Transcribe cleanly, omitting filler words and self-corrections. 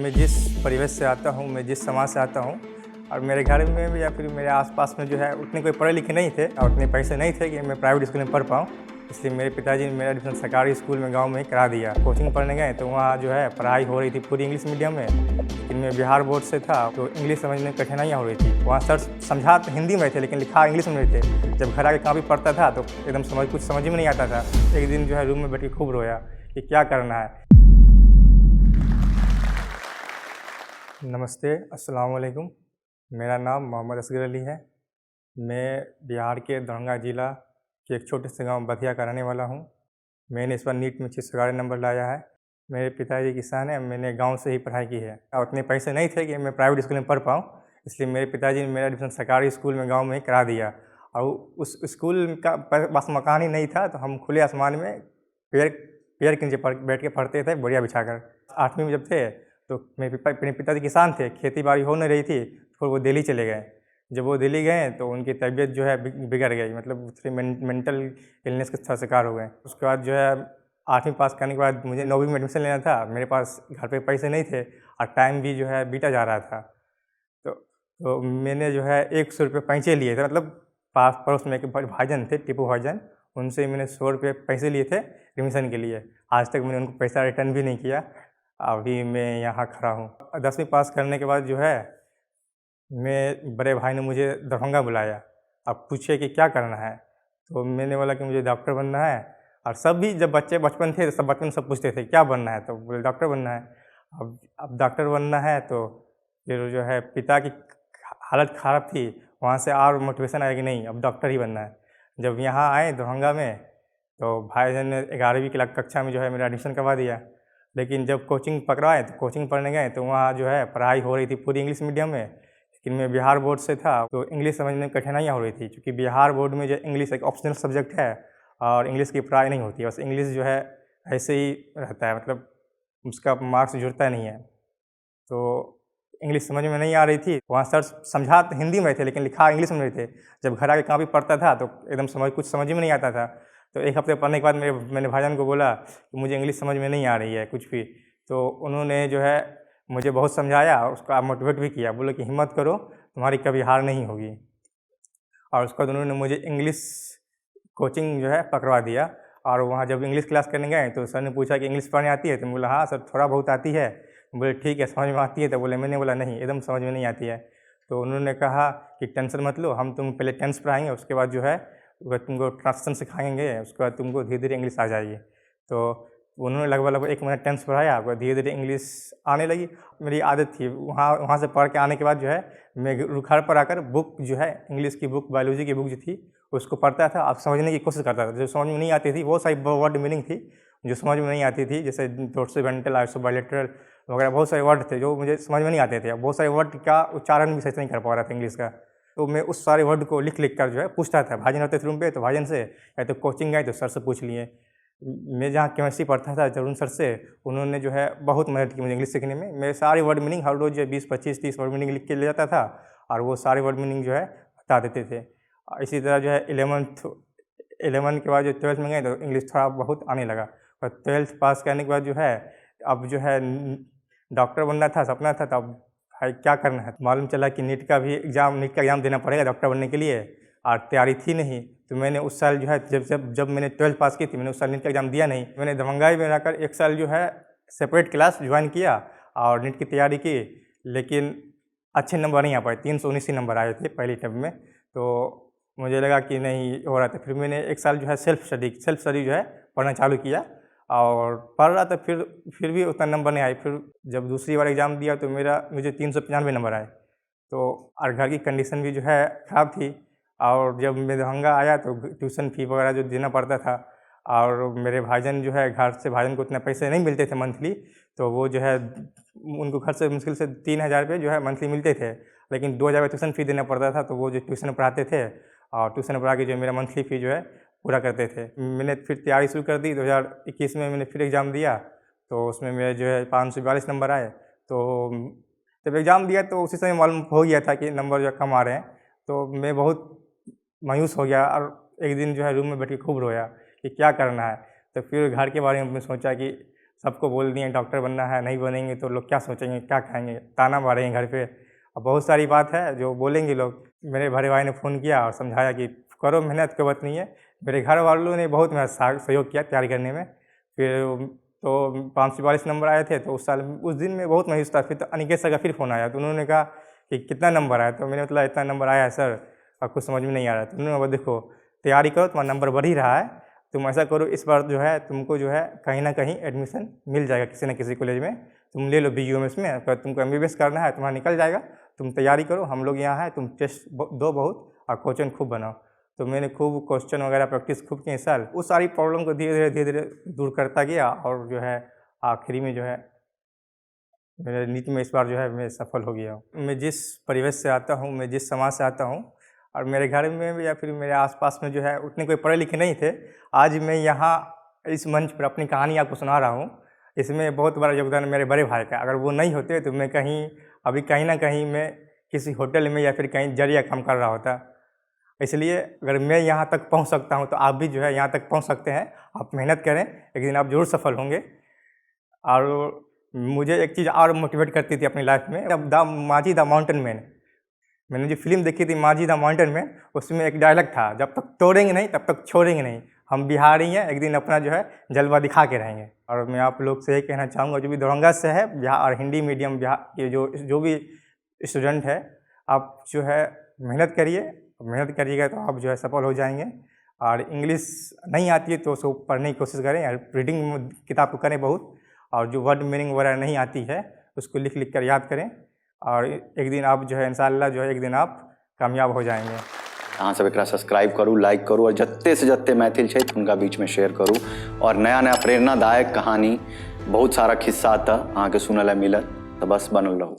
मैं जिस परिवेश से आता हूँ, मैं जिस समाज से आता हूँ और मेरे घर में भी या फिर मेरे आसपास में जो है उतने कोई पढ़े लिखे नहीं थे और उतने पैसे नहीं थे कि मैं प्राइवेट स्कूल में पढ़ पाऊँ। इसलिए मेरे पिताजी ने मेरा एडमिशन सरकारी स्कूल में गांव में ही करा दिया। कोचिंग पढ़ने गए तो वहाँ जो है पढ़ाई हो रही थी पूरी इंग्लिश मीडियम में, लेकिन मैं बिहार बोर्ड से था तो इंग्लिश समझने में कठिनाइयाँ हो रही थी। वहाँ सर समझा हिंदी में थे लेकिन लिखा इंग्लिश में थे। जब घर आके कॉपी पढ़ता था तो एकदम कुछ समझ में नहीं आता था। एक दिन जो है रूम में बैठ के खूब रोया कि क्या करना है। नमस्ते, अस्सलाम वालेकुम। मेरा नाम मोहम्मद असगर अली है। मैं बिहार के दरभंगा ज़िला के एक छोटे से गांव बथिया का रहने वाला हूं। मैंने इस बार नीट में 611 नंबर लाया है। मेरे पिताजी किसान हैं, मैंने गांव से ही पढ़ाई की है और उतने पैसे नहीं थे कि मैं प्राइवेट स्कूल में पढ़ पाऊँ। इसलिए मेरे पिताजी ने मेरा एडमिशन सरकारी स्कूल में गाँव में ही करा दिया। और उस स्कूल का बस मकान ही नहीं था तो हम खुले आसमान में पेड़ के नीचे बैठ के पढ़ते थे, बोरिया बिछा कर। 8वीं में जब थे तो मेरे पिताजी किसान थे, खेती बाड़ी हो नहीं रही थी, फिर वो दिल्ली चले गए। जब वो दिल्ली गए तो उनकी तबीयत जो है बिगड़ गई, मतलब मेंटल इलनेस का शिकार हो गए। उसके बाद जो है 8वीं पास करने के बाद मुझे 9वीं में एडमिशन लेना था। मेरे पास घर पे पैसे नहीं थे और टाइम भी जो है बीता जा रहा था। तो मैंने जो है 100 रुपये पैसे लिए थे, मतलब पास पड़ोस में एक भाईजान थे, टीपू भाईजान, उनसे मैंने 100 रुपये पैसे लिए थे एडमिशन के लिए। आज तक मैंने उनको पैसा रिटर्न भी नहीं किया। अभी मैं यहाँ खड़ा हूँ। 10वीं पास करने के बाद जो है मैं बड़े भाई ने मुझे दरभंगा बुलाया। अब पूछे कि क्या करना है, तो मैंने बोला कि मुझे डॉक्टर बनना है। और सब भी जब बच्चे बचपन थे तो बचपन सब पूछते थे क्या बनना है, तो बोले डॉक्टर बनना है। अब डॉक्टर बनना है तो फिर जो है पिता की हालत ख़राब थी, वहाँ से और मोटिवेशन आया कि नहीं अब डॉक्टर ही बनना है। जब यहाँ आए दरभंगा में तो भाईजान ने 11वीं की कक्षा में जो है मेरा एडमिशन करवा दिया। लेकिन जब कोचिंग पकड़वाए तो कोचिंग पढ़ने गए तो वहाँ जो है पढ़ाई हो रही थी पूरी इंग्लिश मीडियम में, लेकिन मैं बिहार बोर्ड से था तो इंग्लिश समझने में कठिनाइयाँ हो रही थी, क्योंकि बिहार बोर्ड में जो इंग्लिश एक ऑप्शनल सब्जेक्ट है और इंग्लिश की पढ़ाई नहीं होती। बस इंग्लिश जो है ऐसे ही रहता है, मतलब उसका मार्क्स जुड़ता नहीं है। तो इंग्लिश समझ में नहीं आ रही थी। वहाँ सर समझा हिंदी में थे लेकिन लिखा इंग्लिश में थे। जब घर आके कॉपी पढ़ता था तो एकदम कुछ समझ में नहीं आता था। तो एक हफ्ते पढ़ने के बाद मैंने भाईजान को बोला कि मुझे इंग्लिश समझ में नहीं आ रही है कुछ भी। तो उन्होंने जो है मुझे बहुत समझाया और उसको मोटिवेट भी किया, बोले कि हिम्मत करो, तुम्हारी कभी हार नहीं होगी। और उसके बाद उन्होंने मुझे इंग्लिश कोचिंग जो है पकड़वा दिया। और वहाँ जब इंग्लिश क्लास करने गए तो सर ने पूछा कि इंग्लिश पढ़ने आती है, तो बोला हाँ सर थोड़ा बहुत आती है। बोले ठीक है, समझ में आती है? तो बोले, मैंने बोला नहीं, एकदम समझ में नहीं आती है। तो उन्होंने कहा कि टेंशन मत लो, हम तुम पहले टेंस पढ़ाएंगे, उसके बाद जो है तुमको ट्रांसलेशन सिखाएंगे, उसके बाद तुमको धीरे धीरे इंग्लिश आ जाएगी। तो उन्होंने लगभग 1 महीना टेंस पढ़ाया, उसके बाद धीरे धीरे इंग्लिश आने लगी। मेरी आदत थी वहाँ से पढ़ के आने के बाद जो है मैं घर पर आकर बुक जो है इंग्लिश की बुक, बायोलॉजी की बुक जो थी उसको पढ़ता था और समझने की कोशिश करता था। जो समझ में नहीं आती थी बहुत सारी वर्ड मीनिंग थी जो समझ में नहीं आती थी, जैसे डोर्सोवेंट्रल, आइसोबाइलेटरल वगैरह बहुत सारे वर्ड थे जो मुझे समझ में नहीं आते थे। बहुत सारे वर्ड का उच्चारण भी सही से नहीं कर पा रहा था इंग्लिश का। तो मैं उस सारे वर्ड को लिख कर जो है पूछता था। भाईजान होते थे रूम पे तो भाईजान से, या तो कोचिंग गए तो सर से पूछ लिए। मैं जहाँ केमिस्ट्री पढ़ता था तरुण सर से, उन्होंने जो है बहुत मदद की मुझे इंग्लिश सीखने में। मैं सारे वर्ड मीनिंग हर रोज़ 20, 25, 30 वर्ड मीनिंग लिख के ले जाता था और वो सारे वर्ड मीनिंग जो है बता देते थे। इसी तरह जो है 11th के बाद जो 12th में गए तो इंग्लिश थोड़ा बहुत आने लगा। और 12th पास करने के बाद जो है अब जो है डॉक्टर बनना था, सपना था। तब भाई क्या करना है, मालूम चला कि नीट का एग्ज़ाम देना पड़ेगा डॉक्टर बनने के लिए, और तैयारी थी नहीं। तो मैंने उस साल जो है जब मैंने 12th पास की थी, मैंने उस साल नीट का एग्ज़ाम दिया नहीं। मैंने दरभंगा में रहकर 1 साल जो है सेपरेट क्लास ज्वाइन किया और नीट की तैयारी की, लेकिन अच्छे नंबर नहीं आ पाए। 319 ही नंबर आए थे पहली टर्म में। तो मुझे लगा कि नहीं हो रहा था। फिर मैंने 1 साल जो है सेल्फ स्टडी जो है पढ़ना चालू किया और पढ़ रहा था। फिर भी उतना नंबर नहीं आए। फिर जब दूसरी बार एग्ज़ाम दिया तो मुझे 395 नंबर आए। तो और घर की कंडीशन भी जो है ख़राब थी। और जब मैं दरभंगा आया तो ट्यूशन फ़ी वगैरह जो देना पड़ता था, और मेरे भाईजान जो है घर से, भाईजान को उतने पैसे नहीं मिलते थे मंथली, तो वो जो है उनको घर से मुश्किल से 3000 रुपये जो है मंथली मिलते थे, लेकिन 2000 ट्यूशन फ़ी देना पड़ता था। तो वो जो ट्यूशन पढ़ाते थे और ट्यूशन पढ़ा के जो मेरा मंथली फ़ी जो है पूरा करते थे। मैंने फिर तैयारी शुरू कर दी। 2021 में मैंने फिर एग्ज़ाम दिया तो उसमें मेरे जो है 542 नंबर आए। तो जब एग्ज़ाम दिया तो उसी समय मालूम हो गया था कि नंबर जो कम आ रहे हैं। तो मैं बहुत मायूस हो गया और एक दिन जो है रूम में बैठ के खूब रोया कि क्या करना है। तो फिर घर के बारे में मैं सोचा कि सबको बोल दिए डॉक्टर बनना है, नहीं बनेंगे तो लोग क्या सोचेंगे, क्या कहेंगे, ताना मारेंगे घर पे। और बहुत सारी बात है जो बोलेंगे लोग। मेरे बड़े भाई ने फ़ोन किया और समझाया कि करो मेहनत, कोई बात नहीं है। मेरे घर वालों ने बहुत मेरा सहयोग किया तैयारी करने में। फिर तो 542 नंबर आए थे, तो उस दिन में बहुत मायूस था। फिर तो अनिकेत सर का फिर फ़ोन आया, तो उन्होंने कहा कि कितना नंबर आया, तो मैंने मतलब इतना नंबर आया है सर, और कुछ समझ में नहीं आ रहा है। तो उन्होंने बोला देखो तैयारी करो, तुम्हारा नंबर बढ़ ही रहा है, तुम ऐसा करो इस बार जो है तुमको जो है कहीं ना कहीं एडमिशन मिल जाएगा किसी न किसी कॉलेज में, तुम ले लो BUMS में। अगर तुमको MBBS करना है तुम्हारा निकल जाएगा, तुम तैयारी करो, हम लोग यहाँ हैं, तुम टेस्ट दो बहुत और क्वेश्चन खूब बनाओ। तो मैंने खूब क्वेश्चन वगैरह प्रैक्टिस खूब की इस साल। उस सारी प्रॉब्लम को धीरे धीरे दूर करता गया, और जो है आखिरी में जो है मेरे नीट में इस बार जो है मैं सफल हो गया हूँ। मैं जिस परिवेश से आता हूँ, मैं जिस समाज से आता हूँ, और मेरे घर में या फिर मेरे आसपास में जो है उतने कोई पढ़े लिखे नहीं थे। आज मैं यहाँ इस मंच पर अपनी कहानी आपको सुना रहा हूँ, इसमें बहुत बड़ा योगदान मेरे बड़े भाई का। अगर वो नहीं होते तो मैं कहीं ना कहीं मैं किसी होटल में या फिर कहीं जरिया काम कर रहा होता। इसलिए अगर मैं यहाँ तक पहुँच सकता हूँ तो आप भी जो है यहाँ तक पहुँच सकते हैं। आप मेहनत करें, एक दिन आप ज़रूर सफल होंगे। और मुझे एक चीज़ और मोटिवेट करती थी अपनी लाइफ में, द माझी द माउंटेन मैन। मैंने जो फिल्म देखी थी माझी द माउंटेन मैन, उसमें एक डायलॉग था, जब तक तोड़ेंगे नहीं तब तक छोड़ेंगे नहीं। हम बिहारी हैं, एक दिन अपना जो है जलवा दिखा के रहेंगे। और मैं आप लोग से ये कहना चाहूँगा, जो भी दरभंगा से है बिहार और हिंदी मीडियम बिहार के जो भी स्टूडेंट है, आप जो है मेहनत करिएगा तो आप जो है सफल हो जाएंगे। और इंग्लिश नहीं आती है तो उसको पढ़ने की कोशिश करें, और रीडिंग किताब को करें बहुत। और जो वर्ड मीनिंग वगैरह नहीं आती है उसको लिख कर याद करें, और एक दिन आप जो है इंशाल्लाह जो है एक दिन आप कामयाब हो जाएंगे। अहाँ सब एकरा सब्सक्राइब करूँ, लाइक करूँ, और जत्ते से जत्ते मैथिल छै उनका बीच में शेयर करूँ। और नया नया प्रेरणादायक कहानी बहुत सारा खिस्सा अहाँ के सुनय ला मिलत, तो बस बनल रहू।